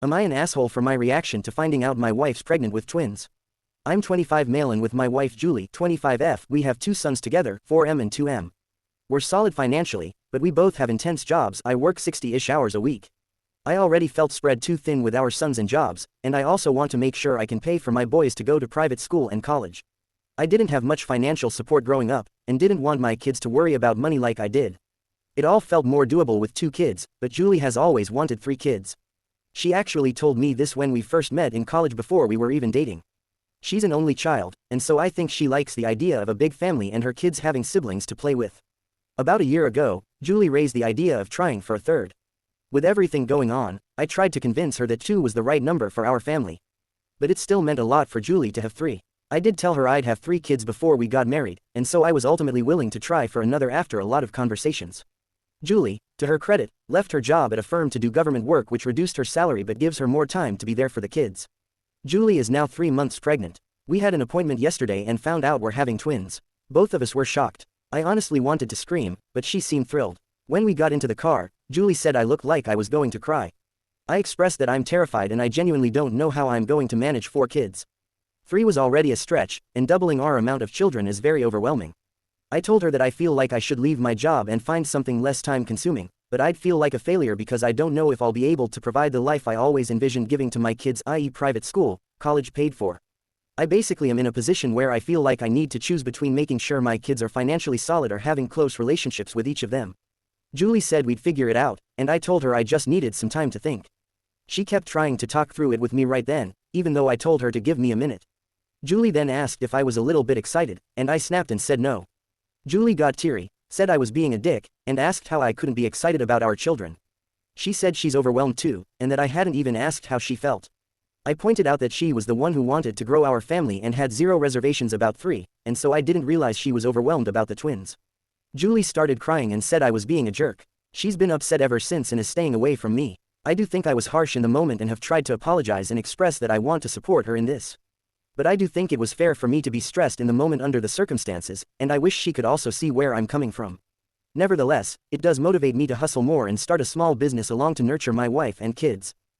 Am I an asshole for my reaction to finding out my wife's pregnant with twins? I'm 25 male and with my wife Julie, 25F, we have 2 sons together, 4M and 2M. We're solid financially, but we both have intense jobs. I work 60-ish hours a week. I already felt spread too thin with our sons and jobs, and I also want to make sure I can pay for my boys to go to private school and college. I didn't have much financial support growing up, and didn't want my kids to worry about money like I did. It all felt more doable with 2 kids, but Julie has always wanted 3 kids. She actually told me this when we first met in college before we were even dating. She's an only child, and so I think she likes the idea of a big family and her kids having siblings to play with. About a year ago, Julie raised the idea of trying for a third. With everything going on, I tried to convince her that 2 was the right number for our family. But it still meant a lot for Julie to have 3. I did tell her I'd have 3 kids before we got married, and so I was ultimately willing to try for another after a lot of conversations. Julie, to her credit, left her job at a firm to do government work which reduced her salary but gives her more time to be there for the kids. Julie is now 3 months pregnant. We had an appointment yesterday and found out we're having twins. Both of us were shocked. I honestly wanted to scream, but she seemed thrilled. When we got into the car, Julie said I looked like I was going to cry. I expressed that I'm terrified and I genuinely don't know how I'm going to manage 4 kids. 3 was already a stretch, and doubling our amount of children is very overwhelming. I told her that I feel like I should leave my job and find something less time-consuming, but I'd feel like a failure because I don't know if I'll be able to provide the life I always envisioned giving to my kids, i.e. private school, college paid for. I basically am in a position where I feel like I need to choose between making sure my kids are financially solid or having close relationships with each of them. Julie said we'd figure it out, and I told her I just needed some time to think. She kept trying to talk through it with me right then, even though I told her to give me a minute. Julie then asked if I was a little bit excited, and I snapped and said no. Julie got teary, said I was being a dick, and asked how I couldn't be excited about our children. She said she's overwhelmed too, and that I hadn't even asked how she felt. I pointed out that she was the one who wanted to grow our family and had 0 reservations about 3, and so I didn't realize she was overwhelmed about the twins. Julie started crying and said I was being a jerk. She's been upset ever since and is staying away from me. I do think I was harsh in the moment and have tried to apologize and express that I want to support her in this. But I do think it was fair for me to be stressed in the moment under the circumstances, and I wish she could also see where I'm coming from. Nevertheless, it does motivate me to hustle more and start a small business along to nurture my wife and kids.